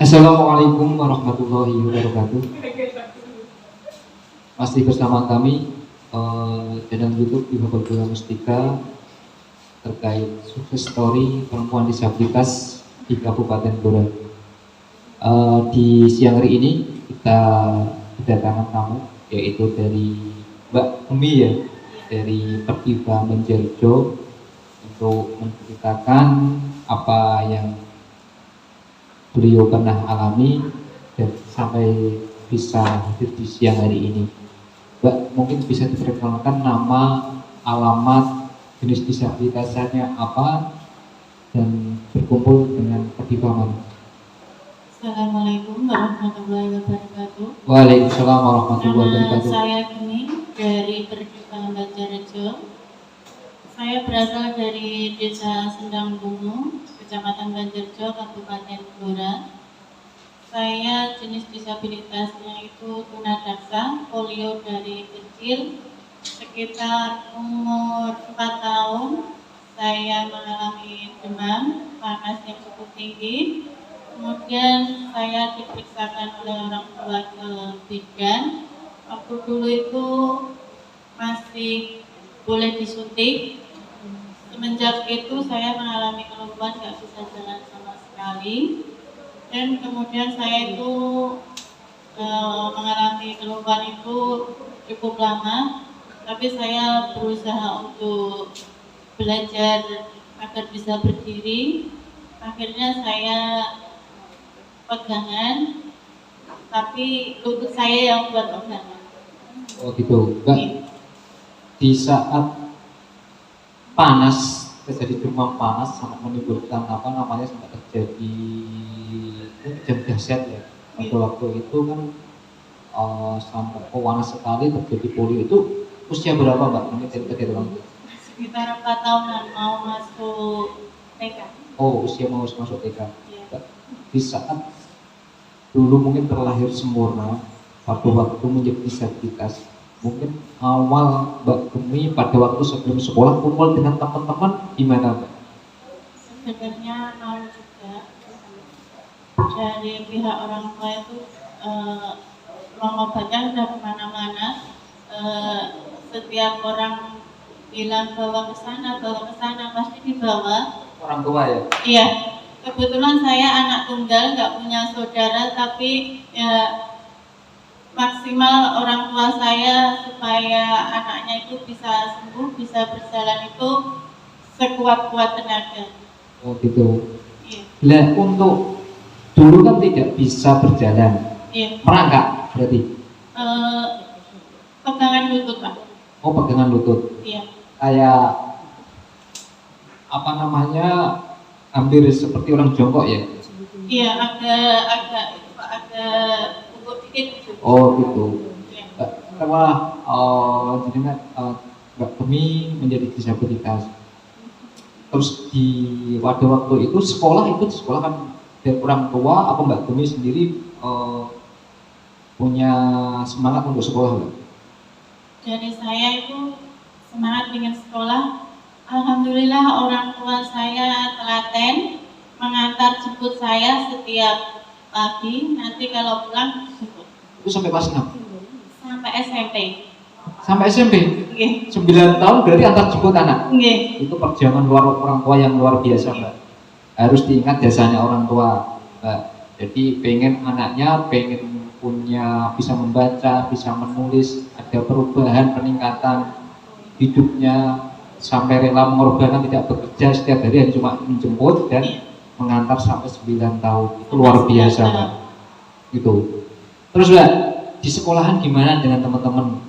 Assalamualaikum warahmatullahi wabarakatuh. Masih bersama kami channel YouTube di Bola Mustika terkait sukses story perempuan disabilitas di Kabupaten Blora. Di siang hari ini kita kedatangan tamu yaitu dari Mbak Umi ya, dari Pertiba Menjarjo untuk menceritakan apa yang beliau pernah alami dan sampai bisa hadir di siang hari ini. Mbak, mungkin bisa diperkenalkan nama, alamat, jenis disabilitasnya apa, dan berkumpul dengan Pertiba mana? Assalamualaikum warahmatullahi wabarakatuh. Waalaikumsalam warahmatullahi wabarakatuh. Saya Geni dari Pertiba Banjarjo. Saya berasal dari Desa Sendang Bungu, Kecamatan Banjarjo, Kabupaten Blora. Saya jenis disabilitasnya itu tunadaksa, polio dari kecil. Sekitar umur 4 tahun, saya mengalami demam, panas yang cukup tinggi. Kemudian saya diperiksakan oleh orang tua ke bidan. Waktu dulu itu masih boleh disuntik. Semenjak itu saya mengalami keluhan, nggak bisa jalan sama sekali. Dan kemudian saya itu mengalami keluhan itu cukup lama. Tapi saya berusaha untuk belajar agar bisa berdiri. Akhirnya saya pegangan, tapi lutut saya yang buat pegangan. Oh gitu, Mbak. Di saat panas, terjadi demam panas sampai menimbulkan apa namanya sampai terjadi kejang dahsyat ya. Waktu itu kan sampai panas sekali terjadi polio itu usia berapa Mbak? Mungkin cerita Sekitar 4 tahunan mau masuk TK. Oh, usia mau masuk TK. Ya. Di saat dulu mungkin terlahir sempurna, waktu menjadi disabilitas, mungkin awal Mbak Gemi pada waktu sebelum sekolah kumpul dengan teman-teman gimana Mbak? Sebenarnya mau juga dari pihak orang tua itu mengobatkan udah kemana-mana. Setiap orang bilang bawa ke sana pasti dibawa. Orang tua ya? Iya. Kebetulan saya anak tunggal, nggak punya saudara, tapi ya maksimal orang tua saya supaya anaknya itu bisa sembuh, bisa berjalan itu sekuat-kuat tenaga. Oh gitu. Iya. Nah untuk dulu kan tidak bisa berjalan, Iya. merangkak berarti? Pegangan lutut Pak. Oh pegangan lutut. Iya. Kayak apa namanya hampir seperti orang jongkok ya? Iya, agak bungkuk dikit gitu. Oh gitu. Iya. Setelah jadi Mbak Gemi menjadi disabilitas, terus di waktu itu sekolah kan dari orang tua apa Mbak Gemi sendiri punya semangat untuk sekolah Mbak? Dari saya itu semangat dengan sekolah. Alhamdulillah orang tua saya telaten mengantar jemput saya setiap pagi. Nanti kalau pulang jemput. Itu sampai kelas 6? Sampai SMP. Sampai SMP? Nggih. 9 tahun berarti antar jemput anak? Nggih. Itu perjuangan orang tua yang luar biasa Mbak. Harus diingat jasanya orang tua Mbak. Jadi pengen anaknya punya bisa membaca, bisa menulis, ada perubahan, peningkatan hidupnya, sampai rela mengorbankan tidak bekerja setiap hari hanya cuma menjemput dan mengantar sampai 9 tahun. Itu luar biasa Mbak. Gitu. Terus Mbak, di sekolahan gimana dengan teman-teman?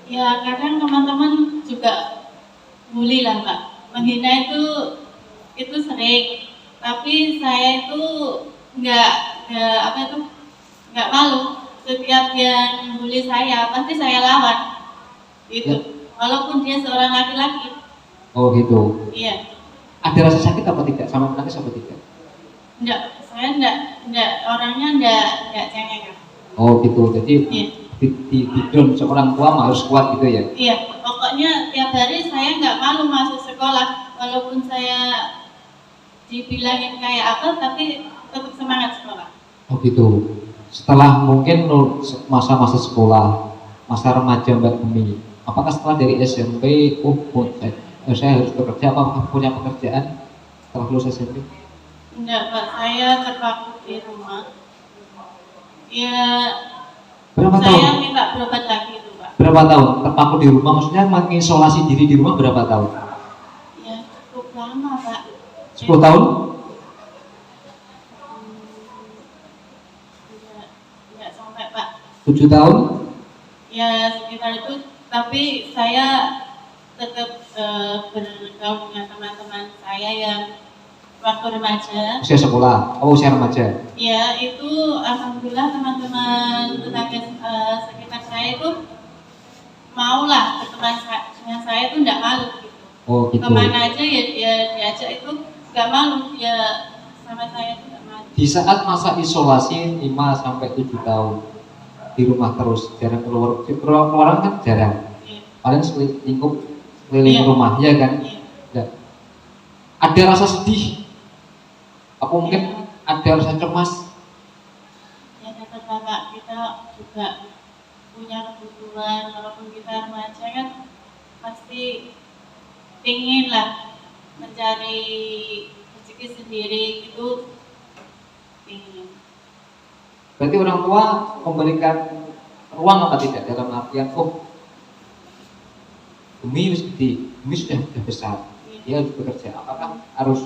Ya kadang teman-teman juga bully lah Pak. Menghina itu sering. Tapi saya itu nggak malu. Setiap yang bully saya pasti saya lawan. Gitu. Ya. Walaupun dia seorang laki-laki. Oh gitu. Iya. Ada rasa sakit apa tidak? Sama menangis apa tidak? Enggak, saya enggak orangnya enggak cengeng. Oh gitu. Jadi Iya. di seorang tua harus kuat gitu ya? Iya. Pokoknya tiap hari saya nggak malu masuk sekolah. Walaupun saya dibilangin kayak apa, tapi tetap semangat sekolah. Oh gitu. Setelah mungkin masa-masa sekolah, masa remaja Mbak Bumi, apakah setelah dari SMP, saya harus bekerja, apakah punya pekerjaan setelah lulus SMP? Enggak Pak, saya terpaku di rumah. Ya, Berapa saya tahun? minta berobat lagi itu Pak. Berapa tahun terpaku di rumah? Maksudnya mengisolasi diri di rumah berapa tahun? Ya cukup lama Pak. 10 tahun? Enggak sampai Pak. 7 tahun? Ya sekitar itu, tapi saya tetap bergaul dengan teman-teman saya yang waktu remaja. Usia sekolah, usia remaja. Ya itu alhamdulillah teman-teman tetangga sekitar saya itu maulah berteman dengan saya itu enggak malu gitu. Oh gitu. Kemana aja ya dia diajak itu enggak malu, dia sama saya itu enggak malu. Di saat masa isolasi 5 sampai 7 tahun di rumah terus, jarang keluar kan jarang. Iya. Paling lingkup keliling rumah, ya kan? Iya. Ya. Ada rasa sedih, apa mungkin ada rasa cemas? Ya kata kakak, kita juga punya kebutuhan, walaupun kita remaja kan pasti ingin lah mencari rezeki sendiri gitu, ingin. Berarti orang tua memberikan ruang apa tidak dalam artian Bumi sudah besar, dia harus bekerja. Apakah harus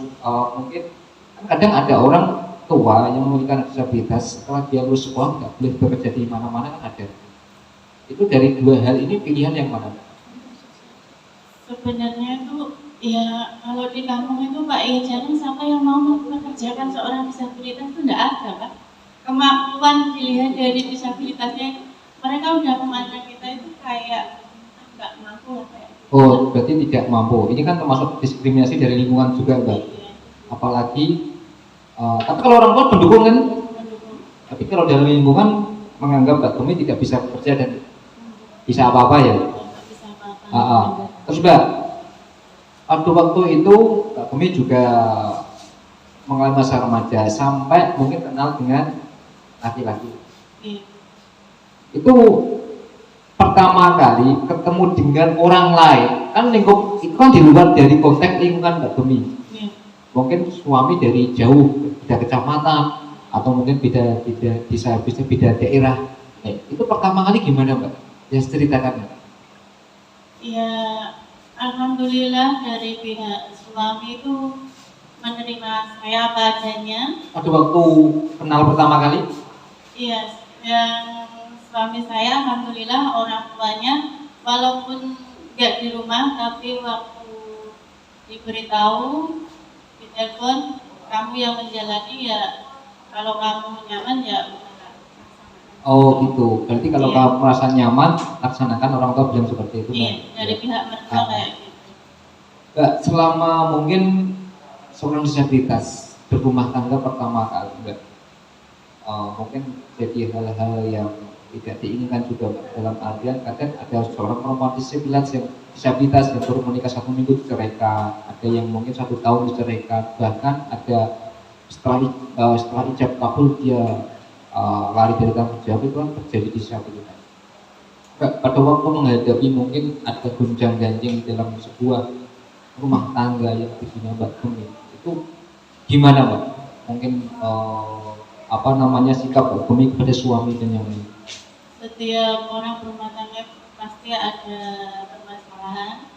mungkin kan kadang ada orang tua yang memiliki disabilitas setelah dia lulus sekolah nggak boleh bekerja di mana-mana kan ada. Itu dari dua hal ini pilihan yang mana? Sebenarnya itu ya kalau di kampung itu Pak ya jarang siapa yang mau mengerjakan seorang disabilitas itu tidak ada Pak. Kemampuan dilihat dari disabilitasnya, mereka udah memandang kita itu kayak nggak mampu lah kayak. Oh, berarti tidak mampu. Ini kan termasuk diskriminasi dari lingkungan juga, Mbak. Iya. Apalagi, tapi kalau orang tua mendukung kan. Mendukung. Tapi kalau dalam lingkungan menganggap Mbak Bumi tidak bisa bekerja dan bisa apa-apa ya. Nggak bisa apa-apa. Terus Mbak, waktu itu Mbak Bumi juga mengalami masa remaja sampai mungkin kenal dengan laki-laki. Iya. Itu pertama kali ketemu dengan orang lain kan lingkup itu kan di luar dari konteks lingkungan Mbak Bumi. Iya. Mungkin suami dari jauh, beda kecamatan atau mungkin beda daerah. Itu pertama kali gimana Mbak? Ya ceritakan. Ya alhamdulillah dari pihak suami itu menerima saya apa adanya. Pada waktu kenal pertama kali? Iya, yang suami saya alhamdulillah orang tuanya walaupun nggak di rumah tapi waktu diberitahu di telepon kamu yang menjalani ya kalau kamu nyaman ya udah. Oh gitu, berarti kalau kamu merasa nyaman laksanakan, orang tua bilang seperti itu. Iya, dari pihak mereka kayak gitu. Mbak, selama mungkin seorang disabilitas berumah tangga pertama kali Mbak, mungkin jadi hal-hal yang tidak diinginkan juga Mbak. Dalam artian kadang ada seorang perempuan disabilitas yang baru menikah 1 minggu diceraikan, ada yang mungkin 1 tahun diceraikan, bahkan ada setelah ijab kabul dia lari dari tanggung jawab, itu kan terjadi disabilitas. Mbak, pada waktu menghadapi mungkin ada gonjang ganjing dalam sebuah rumah tangga yang dibina Mbak Bumi, itu gimana Mbak? Mungkin sikap Mbak Bumi kepada suami dan yang lain? Setiap orang berumah tangga pasti ada permasalahan,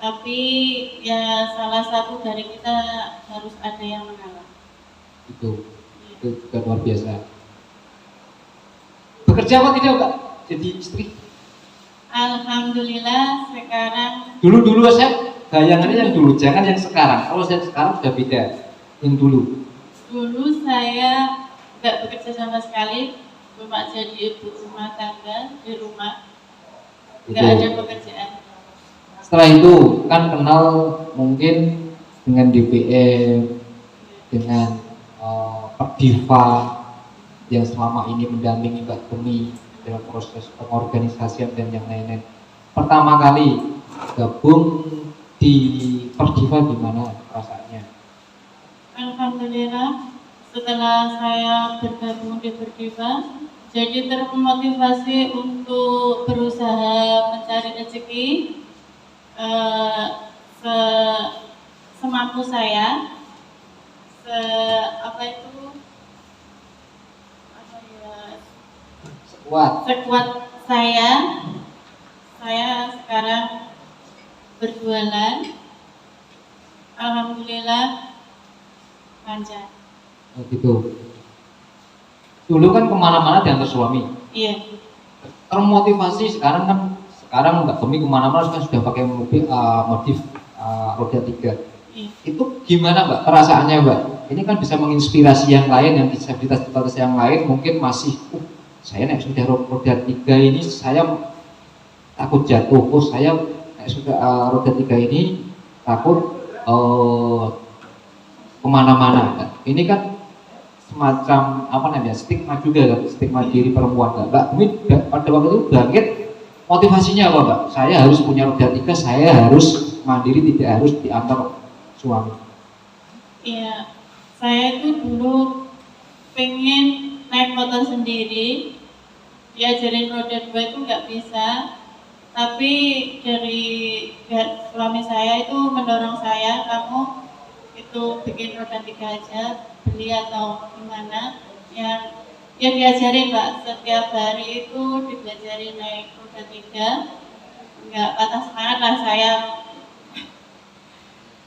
tapi ya salah satu dari kita harus ada yang mengalah. Itu juga luar biasa. Bekerja apa tidak Mbak? Jadi istri? Alhamdulillah sekarang. Dulu saya bayangannya yang dulu, jangan yang sekarang. Kalau yang sekarang sudah beda. Yang dulu. Dulu saya nggak bekerja sama sekali, cuma jadi ibu rumah tangga di rumah, nggak ada pekerjaan. Setelah itu kan kenal mungkin dengan DPM, dengan Perdiva yang selama ini mendampingi Mbak Bumi dalam proses pengorganisasian dan yang lain-lain. Pertama kali gabung di Perdiva gimana perasaannya? Alhamdulillah setelah saya bergabung di Berdiva, jadi termotivasi untuk berusaha mencari rezeki eh, se- semampu saya, se apa itu apa ya Kuat. sekuat saya sekarang berjualan, alhamdulillah lancar. Oh, gitu. Dulu kan kemana-mana diantar suami. Iya, Termotivasi sekarang Mbak Gemi kemana-mana kan sudah pakai mobil modif roda 3. iya, Itu gimana Mbak perasaannya Mbak? Ini kan bisa menginspirasi yang lain, yang disabilitas yang lain mungkin masih saya naik sudah roda 3 ini saya takut jatuh, saya naik sudah roda 3 ini takut kemana-mana. Ini kan semacam apa namanya stigma juga kan, stigma diri perempuan. Mbak Gemi pada waktu itu bangkit, motivasinya apa Mbak? Saya harus punya roda 3, saya harus mandiri, tidak harus diantar suami. iya. Saya itu dulu pengen naik motor sendiri, diajarin roda 2 itu nggak bisa. Tapi dari suami saya itu mendorong saya, kamu itu bikin roda 3 aja, beli atau gimana. Yang ya diajarin Mbak, setiap hari itu diajarin naik roda 3, nggak patah semangat lah saya.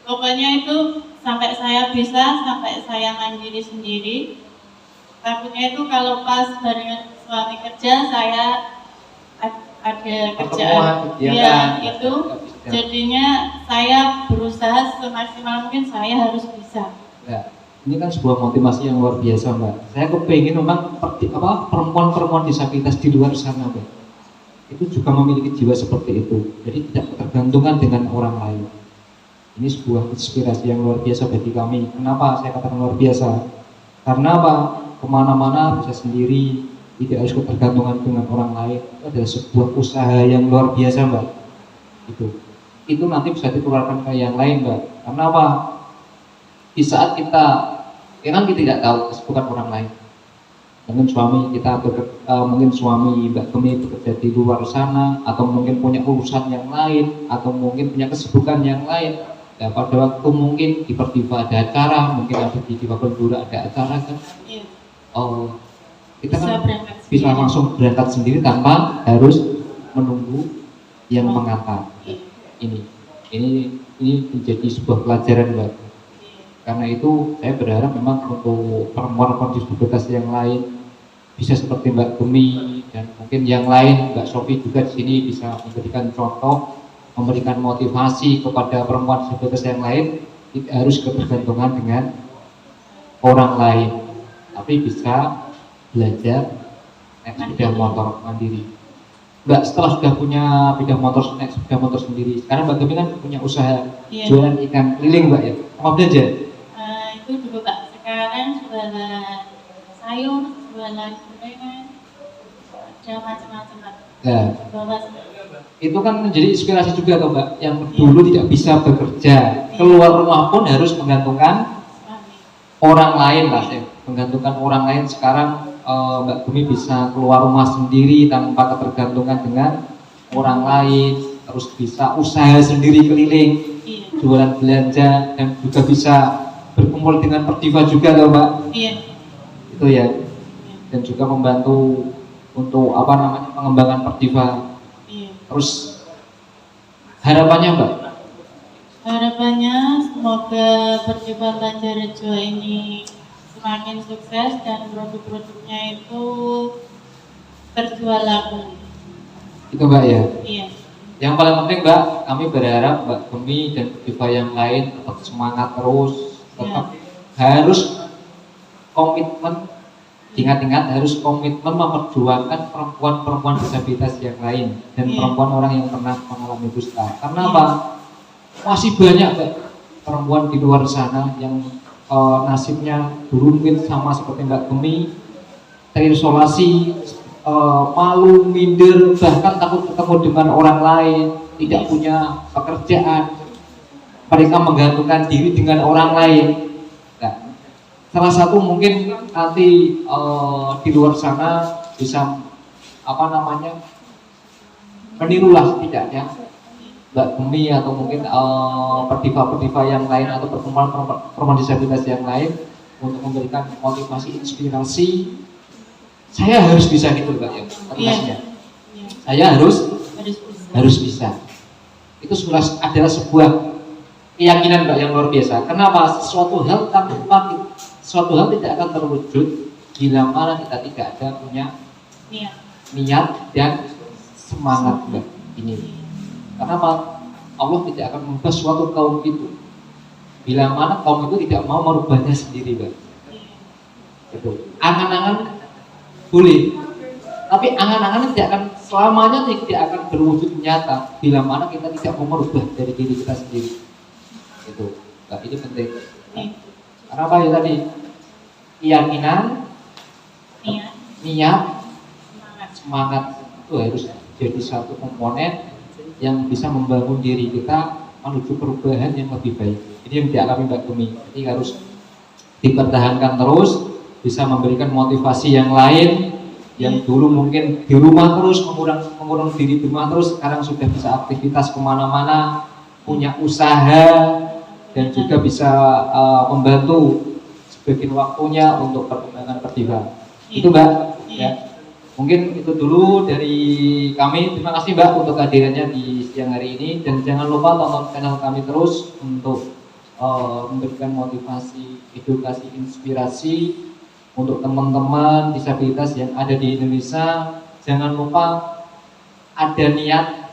Pokoknya itu sampai saya bisa, sampai saya mandiri sendiri. Takutnya itu kalau pas barengan suami kerja, saya ada kerjaan, ya itu jadinya saya berusaha semaksimal mungkin saya harus bisa. Ya, ini kan sebuah motivasi yang luar biasa Mbak. Saya kepengen memang perempuan-perempuan disabilitas di luar sana Mbak, itu juga memiliki jiwa seperti itu. Jadi tidak ketergantungan dengan orang lain. Ini sebuah inspirasi yang luar biasa bagi kami. Kenapa saya katakan luar biasa? Karena apa? Kemana-mana bisa sendiri, tidak harus ketergantungan dengan orang lain. Itu adalah sebuah usaha yang luar biasa Mbak. Itu nanti bisa ditularkan ke yang lain Mbak. Karena apa? Di saat kita tidak tahu kesibukan orang lain. Mungkin suami Mbak Gemi bekerja di luar sana, atau mungkin punya urusan yang lain, atau mungkin punya kesibukan yang lain. Ya, pada waktu mungkin di Berdiva ada acara, mungkin ada di Difabel Blora ada acara kan. Iya. Kita kan Bisa langsung berangkat sendiri tanpa harus menunggu yang mengantar. Iya. Ini menjadi sebuah pelajaran Mbak. Iya. Karena itu saya berharap memang untuk perempuan disabilitas yang lain bisa seperti Mbak Gemi dan mungkin yang lain, Mbak Sofi juga di sini bisa memberikan contoh, memberikan motivasi kepada perempuan disabilitas yang lain, tidak harus ketergantungan dengan orang lain, tapi bisa belajar naik sepeda motor mandiri. Mbak setelah sudah punya naik sepeda motor sendiri, sekarang Mbak Gemi kan punya usaha jualan ikan keliling Mbak ya, apa belanja? Itu dulu Pak, sekarang jualan sayur, jualan gorengan, ada macam-macam Pak. Nah, Bawa itu kan menjadi inspirasi juga toh Mbak, yang dulu tidak bisa bekerja, keluar rumah pun harus menggantungkan suami. orang lain lah, menggantungkan orang lain. Sekarang Mbak Gemi bisa keluar rumah sendiri tanpa ketergantungan dengan orang lain, terus bisa usaha sendiri keliling, Iya. jualan belanja, dan juga bisa berkumpul dengan Berdiva juga loh Mbak. Iya. Itu ya, dan juga membantu untuk pengembangan Berdiva. Iya. Terus harapannya Mbak? Harapannya semoga Berdiva Banjarjo ini semakin sukses dan produk-produknya itu terjual laku. Itu Mbak ya. Iya. Yang paling penting Mbak, kami berharap Mbak Gemi dan Berdiva yang lain tetap semangat terus, tetap harus komitmen. Ingat-ingat harus komitmen memperjuangkan perempuan-perempuan disabilitas yang lain dan perempuan orang yang pernah mengalami kusta. Karena apa? Masih banyak Mbak, perempuan di luar sana yang nasibnya dulu mungkin sama seperti Mbak Gemi, terisolasi, malu, minder, bahkan takut ketemu dengan orang lain, tidak punya pekerjaan. Mereka menggantungkan diri dengan orang lain. Nah, salah satu mungkin nanti di luar sana bisa menirulah tidaknya Mbak Gemi atau mungkin perdiva-perdiva yang lain atau perempuan disabilitas yang lain untuk memberikan motivasi, inspirasi. Saya harus bisa gitu Mbak ya, motivasinya. Saya harus bisa. Itu adalah sebuah keyakinan Mbak yang luar biasa. Kenapa? Suatu hal tidak akan terwujud bila mana kita tidak ada punya niat dan semangat Mbak ini. Karena Allah tidak akan mengubah suatu kaum itu bila mana kaum itu tidak mau merubahnya sendiri Mbak. Gitu. Angan-angan boleh, tapi angan-angan tidak akan selamanya tidak akan berwujud nyata bila mana kita tidak mau merubah dari diri kita sendiri. Itu, nah, itu penting. Karena apa ya tadi? Keyakinan, niat, semangat itu harus jadi satu komponen yang bisa membangun diri kita menuju perubahan yang lebih baik. Ini yang dialami Mbak Gemi. Jadi harus dipertahankan terus, bisa memberikan motivasi yang lain. Yang dulu mungkin di rumah terus mengurung diri di rumah terus, sekarang sudah bisa aktivitas kemana-mana, punya usaha dan juga bisa membantu sebagian waktunya untuk perkembangan perdiva. Itu Mbak. Ya. Mungkin itu dulu dari kami. Terima kasih Mbak untuk kehadirannya di siang hari ini, dan jangan lupa tonton channel kami terus untuk memberikan motivasi, edukasi, inspirasi untuk teman-teman disabilitas yang ada di Indonesia. Jangan lupa ada niat,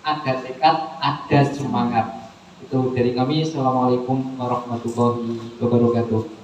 ada tekad, ada semangat. Itu dari kami. Assalamualaikum warahmatullahi wabarakatuh.